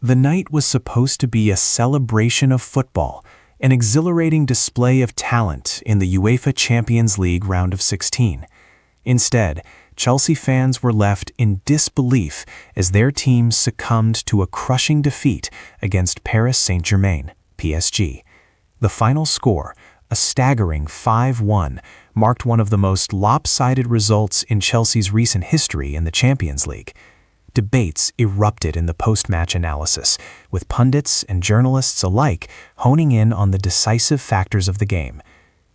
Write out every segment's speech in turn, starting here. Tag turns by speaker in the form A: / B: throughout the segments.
A: The night was supposed to be a celebration of football, an exhilarating display of talent in the UEFA Champions League round of 16. Instead, Chelsea fans were left in disbelief as their team succumbed to a crushing defeat against Paris Saint-Germain, PSG. The final score, a staggering 5-1, marked one of the most lopsided results in Chelsea's recent history in the Champions League. Debates erupted in the post-match analysis, with pundits and journalists alike honing in on the decisive factors of the game.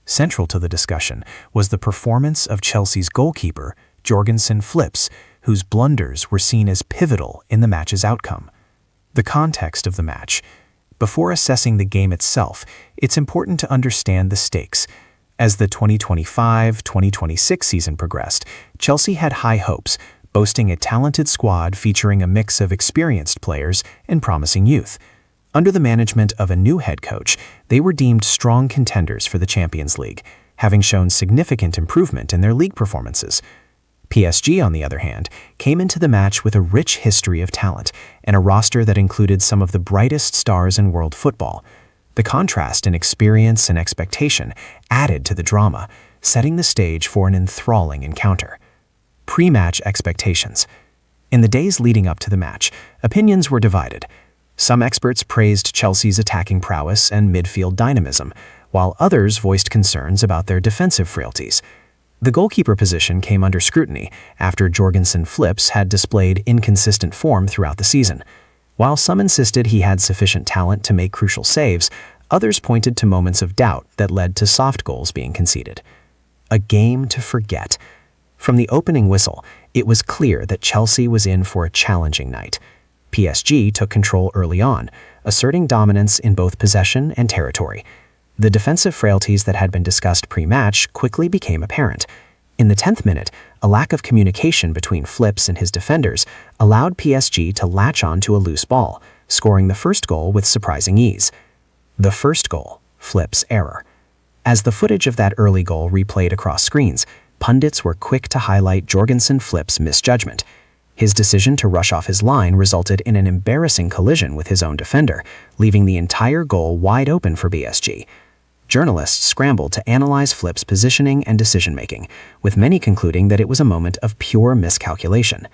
A: Central to the discussion was the performance of Chelsea's goalkeeper, Jorgensen Flips, whose blunders were seen as pivotal in the match's outcome. The context of the match. Before assessing the game itself, it's important to understand the stakes. As the 2025-2026 season progressed, Chelsea had high hopes, boasting a talented squad featuring a mix of experienced players and promising youth. Under the management of a new head coach, they were deemed strong contenders for the Champions League, having shown significant improvement in their league performances. PSG, on the other hand, came into the match with a rich history of talent and a roster that included some of the brightest stars in world football. The contrast in experience and expectation added to the drama, setting the stage for an enthralling encounter. Pre-match expectations. In the days leading up to the match, opinions were divided. Some experts praised Chelsea's attacking prowess and midfield dynamism, while others voiced concerns about their defensive frailties. The goalkeeper position came under scrutiny after Jorgensen Flips had displayed inconsistent form throughout the season. While some insisted he had sufficient talent to make crucial saves, others pointed to moments of doubt that led to soft goals being conceded. A game to forget. From the opening whistle, it was clear that Chelsea was in for a challenging night. PSG took control early on, asserting dominance in both possession and territory. The defensive frailties that had been discussed pre-match quickly became apparent. In the 10th minute, a lack of communication between Flips and his defenders allowed PSG to latch on to a loose ball, scoring the first goal with surprising ease. The first goal, Flips' error. As the footage of that early goal replayed across screens, pundits were quick to highlight Jorgensen Flips' misjudgment. His decision to rush off his line resulted in an embarrassing collision with his own defender, leaving the entire goal wide open for PSG. Journalists scrambled to analyze Flips' positioning and decision-making, with many concluding that it was a moment of pure miscalculation.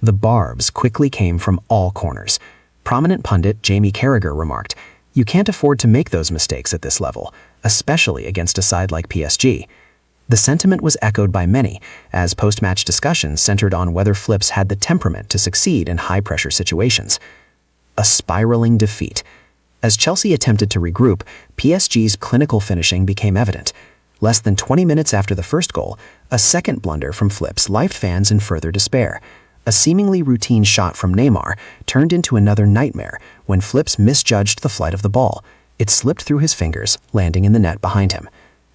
A: The barbs quickly came from all corners. Prominent pundit Jamie Carragher remarked, "You can't afford to make those mistakes at this level, especially against a side like PSG." The sentiment was echoed by many, as post-match discussions centered on whether Flips had the temperament to succeed in high-pressure situations. A spiraling defeat. As Chelsea attempted to regroup, PSG's clinical finishing became evident. Less than 20 minutes after the first goal, a second blunder from Flips left fans in further despair. A seemingly routine shot from Neymar turned into another nightmare when Flips misjudged the flight of the ball. It slipped through his fingers, landing in the net behind him.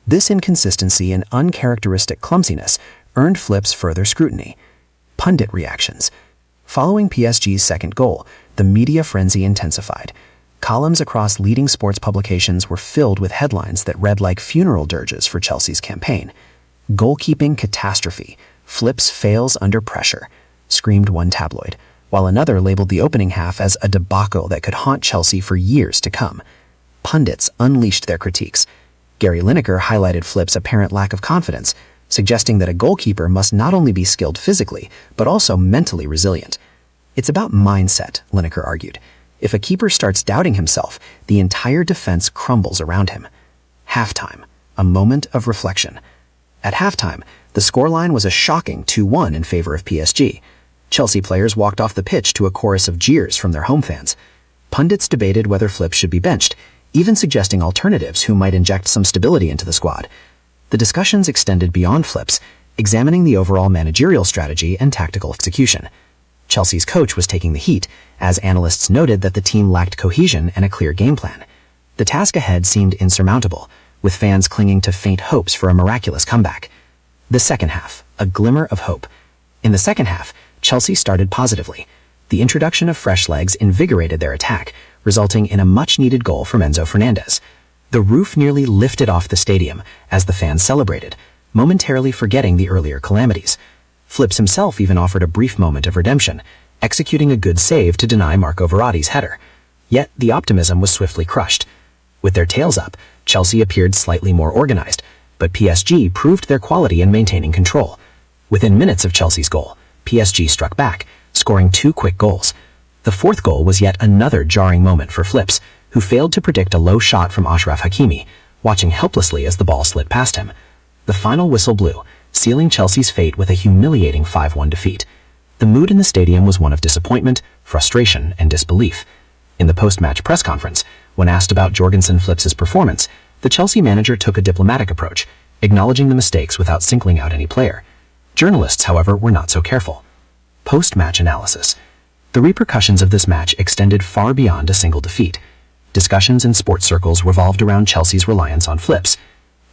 A: This inconsistency and uncharacteristic clumsiness earned Flips further scrutiny. Pundit reactions. Following PSG's second goal, the media frenzy intensified. Columns across leading sports publications were filled with headlines that read like funeral dirges for Chelsea's campaign. "Goalkeeping catastrophe. Flips fails under pressure," screamed one tabloid, while another labeled the opening half as a debacle that could haunt Chelsea for years to come. Pundits unleashed their critiques. Gary Lineker highlighted Flips' apparent lack of confidence, suggesting that a goalkeeper must not only be skilled physically, but also mentally resilient. "It's about mindset," Lineker argued. "If a keeper starts doubting himself, the entire defense crumbles around him." Halftime, a moment of reflection. At halftime, the scoreline was a shocking 2-1 in favor of PSG. Chelsea players walked off the pitch to a chorus of jeers from their home fans. Pundits debated whether Flips should be benched, even suggesting alternatives who might inject some stability into the squad. The discussions extended beyond Flips, examining the overall managerial strategy and tactical execution. Chelsea's coach was taking the heat, as analysts noted that the team lacked cohesion and a clear game plan. The task ahead seemed insurmountable, with fans clinging to faint hopes for a miraculous comeback. The second half, a glimmer of hope. In the second half, Chelsea started positively. The introduction of fresh legs invigorated their attack, resulting in a much-needed goal from Enzo Fernandez. The roof nearly lifted off the stadium as the fans celebrated, momentarily forgetting the earlier calamities. Flips himself even offered a brief moment of redemption,
B: executing a good save to deny Marco Verratti's header. Yet the optimism was swiftly crushed. With their tails up, Chelsea appeared slightly more organized, but PSG proved their quality in maintaining control. Within minutes of Chelsea's goal, PSG struck back, scoring 2 quick goals. The fourth goal was yet another jarring moment for Flips, who failed to predict a low shot from Achraf Hakimi, watching helplessly as the ball slid past him. The final whistle blew, sealing Chelsea's fate with a humiliating 5-1 defeat. The mood in the stadium was one of disappointment, frustration, and disbelief. In the post-match press conference, when asked about Jorgensen Flips' performance, the Chelsea manager took a diplomatic approach, acknowledging the mistakes without singling out any player. Journalists, however, were not so careful. Post-match analysis. The repercussions of this match extended far beyond a single defeat. Discussions in sports circles revolved around Chelsea's reliance on Flips.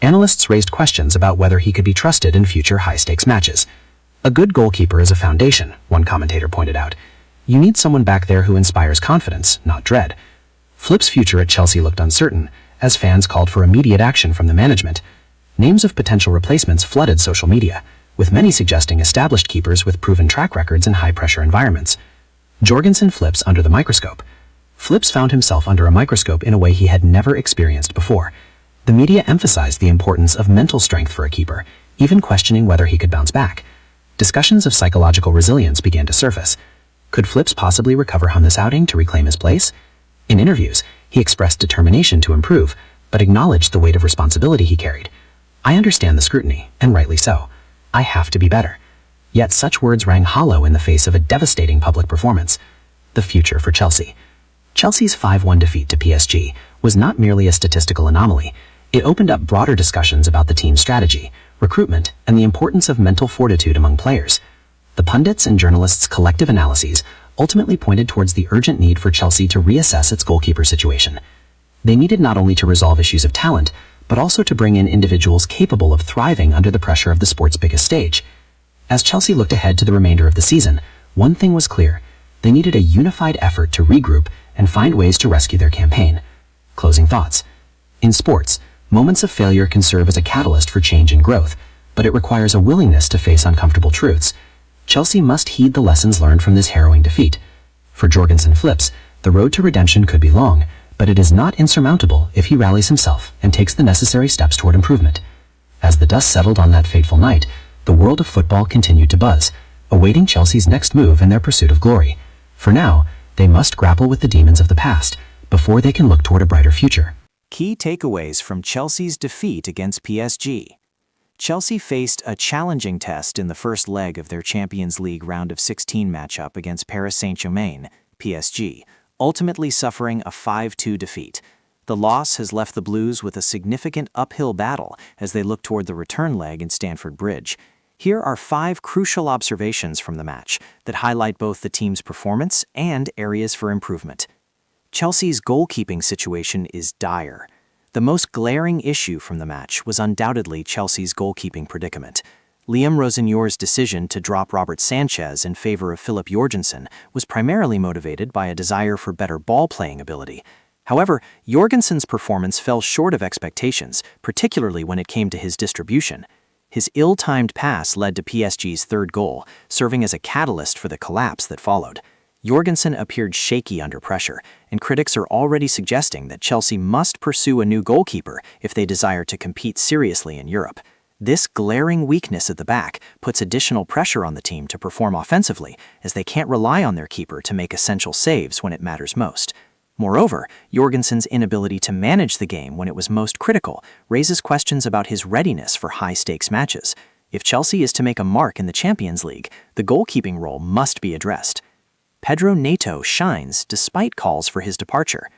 B: Analysts raised questions about whether he could be trusted in future high-stakes matches. A good goalkeeper is a foundation, one commentator pointed out. You need someone back there who inspires confidence, not dread. Flips' future at Chelsea looked uncertain, as fans called for immediate action from the management. Names of potential replacements flooded social media, with many suggesting established keepers with proven track records in high-pressure environments. Jorgensen Flips under the microscope. Flips found himself under a microscope in a way he had never experienced before. The media emphasized the importance of mental strength for a keeper, even questioning whether he could bounce back. Discussions of psychological resilience began to surface. Could Flips possibly recover from this outing to reclaim his place? In interviews, he expressed determination to improve, but acknowledged the weight of responsibility he carried. I understand the scrutiny, and rightly so. I have to be better. Yet such words rang hollow in the face of a devastating public performance. The future for Chelsea. Chelsea's 5-1 defeat to PSG was not merely a statistical anomaly. It opened up broader discussions about the team's strategy, recruitment, and the importance of mental fortitude among players. The pundits' and journalists' collective analyses ultimately pointed towards the urgent need for Chelsea to reassess its goalkeeper situation. They needed not only to resolve issues of talent, but also to bring in individuals capable of thriving under the pressure of the sport's biggest stage. As Chelsea looked ahead to the remainder of the season, one thing was clear. They needed a unified effort to regroup and find ways to rescue their campaign. Closing thoughts. In sports, moments of failure can serve as a catalyst for change and growth, but it requires a willingness to face uncomfortable truths. Chelsea must heed the lessons learned from this harrowing defeat. For Jorgensen Flips, the road to redemption could be long, but it is not insurmountable if he rallies himself and takes the necessary steps toward improvement. As the dust settled on that fateful night, the world of football continued to buzz, awaiting Chelsea's next move in their pursuit of glory. For now, they must grapple with the demons of the past before they can look toward a brighter future.
A: Key takeaways from Chelsea's defeat against PSG. Chelsea faced a challenging test in the first leg of their Champions League round of 16 matchup against Paris Saint-Germain, PSG, ultimately suffering a 5-2 defeat. The loss has left the Blues with a significant uphill battle as they look toward the return leg in Stamford Bridge. Here are 5 crucial observations from the match that highlight both the team's performance and areas for improvement. Chelsea's goalkeeping situation is dire. The most glaring issue from the match was undoubtedly Chelsea's goalkeeping predicament. Liam Resenoir's decision to drop Robert Sanchez in favor of Philip Jorgensen was primarily motivated by a desire for better ball-playing ability. However, Jorgensen's performance fell short of expectations, particularly when it came to his distribution. His ill-timed pass led to PSG's third goal, serving as a catalyst for the collapse that followed. Jorgensen appeared shaky under pressure, and critics are already suggesting that Chelsea must pursue a new goalkeeper if they desire to compete seriously in Europe. This glaring weakness at the back puts additional pressure on the team to perform offensively, as they can't rely on their keeper to make essential saves when it matters most. Moreover, Jorgensen's inability to manage the game when it was most critical raises questions about his readiness for high-stakes matches. If Chelsea is to make a mark in the Champions League, the goalkeeping role must be addressed. Pedro Neto shines despite calls for his departure.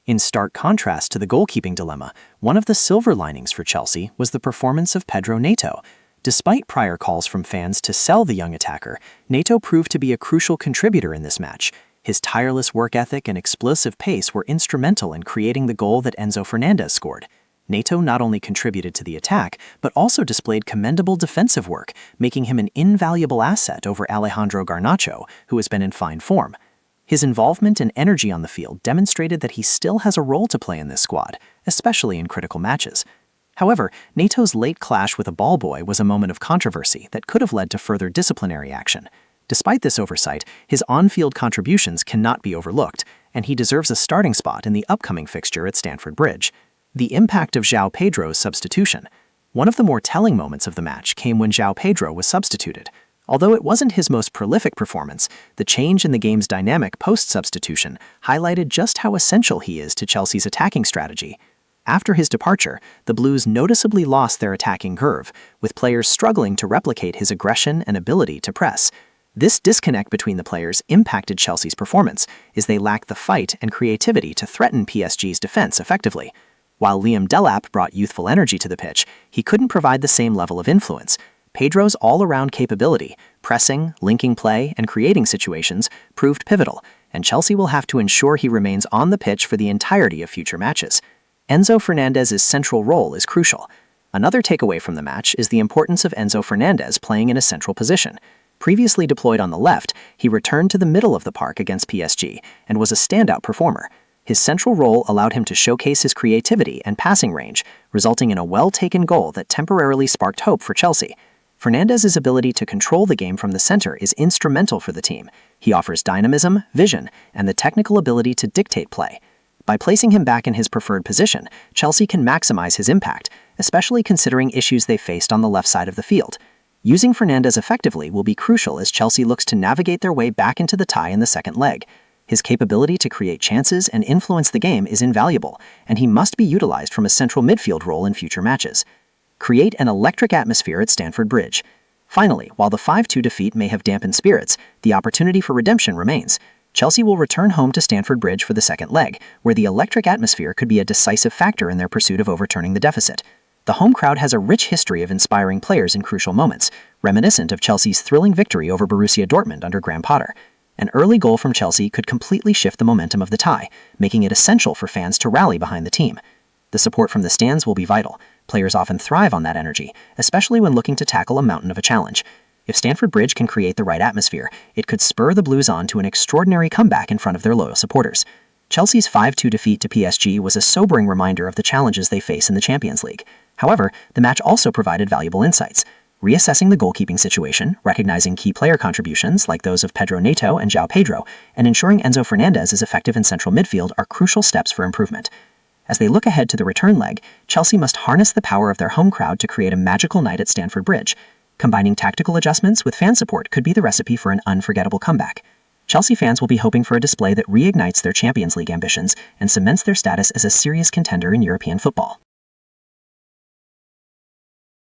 A: In stark contrast to the goalkeeping dilemma, one of the silver linings for Chelsea was the performance of Pedro Neto. Despite prior calls from fans to sell the young attacker, Neto proved to be a crucial contributor in this match. His tireless work ethic and explosive pace were instrumental in creating the goal that Enzo Fernandez scored. Neto not only contributed to the attack, but also displayed commendable defensive work, making him an invaluable asset over Alejandro Garnacho, who has been in fine form. His involvement and energy on the field demonstrated that he still has a role to play in this squad, especially in critical matches. However, Neto's late clash with a ball boy was a moment of controversy that could have led to further disciplinary action.
C: Despite this oversight, his on-field contributions cannot be overlooked, and he deserves a starting spot in the upcoming fixture at Stamford Bridge. The impact of João Pedro's substitution. One of the more telling moments of the match came when João Pedro was substituted. Although it wasn't his most prolific performance, the change in the game's dynamic post-substitution highlighted just how essential he is to Chelsea's attacking strategy. After his departure, the Blues noticeably lost their attacking curve, with players struggling to replicate his aggression and ability to press. This disconnect between the players impacted Chelsea's performance, as they lacked the fight and creativity to threaten PSG's defense effectively. While Liam Delap brought youthful energy to the pitch, he couldn't provide the same level of influence. Pedro's all-around capability, pressing, linking play, and creating situations, proved pivotal, and Chelsea will have to ensure he remains on the pitch for the entirety of future matches. Enzo Fernandez's central role is crucial. Another takeaway from the match is the importance of Enzo Fernandez playing in a central position. Previously deployed on the left, he returned to the middle of the park against PSG and was a standout performer. His central role allowed him to showcase his creativity and passing range, resulting in a well-taken goal that temporarily sparked hope for Chelsea. Fernandez's ability to control the game from the center is instrumental for the team. He offers dynamism, vision, and the technical ability to dictate play. By placing him back in his preferred position, Chelsea can maximize his impact, especially considering issues they faced on the left side of the field. Using Fernandez effectively will be crucial as Chelsea looks to navigate their way back into the tie in the second leg. His capability to create chances and influence the game is invaluable, and he must be utilized from a central midfield role in future matches. Create an electric atmosphere at Stamford Bridge. Finally, while the 5-2 defeat may have dampened spirits, the opportunity for redemption remains. Chelsea will return home to Stamford Bridge for the second leg, where the electric atmosphere could be a decisive factor in their pursuit of overturning the deficit. The home crowd has a rich history of inspiring players in crucial moments, reminiscent of Chelsea's thrilling victory over Borussia Dortmund under Graham Potter. An early goal from Chelsea could completely shift the momentum of the tie, making it essential for fans to rally behind the team. The support from the stands will be vital. Players often thrive on that energy, especially when looking to tackle a mountain of a challenge. If Stamford Bridge can create the right atmosphere, it could spur the Blues on to an extraordinary comeback in front of their loyal supporters. Chelsea's 5-2 defeat to PSG was a sobering reminder of the challenges they face in the Champions League. However, the match also provided valuable insights. Reassessing the goalkeeping situation, recognizing key player contributions like those of Pedro Neto and João Pedro, and ensuring Enzo Fernandez is effective in central midfield are crucial steps for improvement. As they look ahead to the return leg, Chelsea must harness the power of their home crowd to create a magical night at Stamford Bridge. Combining tactical adjustments with fan support could be the recipe for an unforgettable comeback. Chelsea fans will be hoping for a display that reignites their Champions League ambitions and cements their status as a serious contender in European football.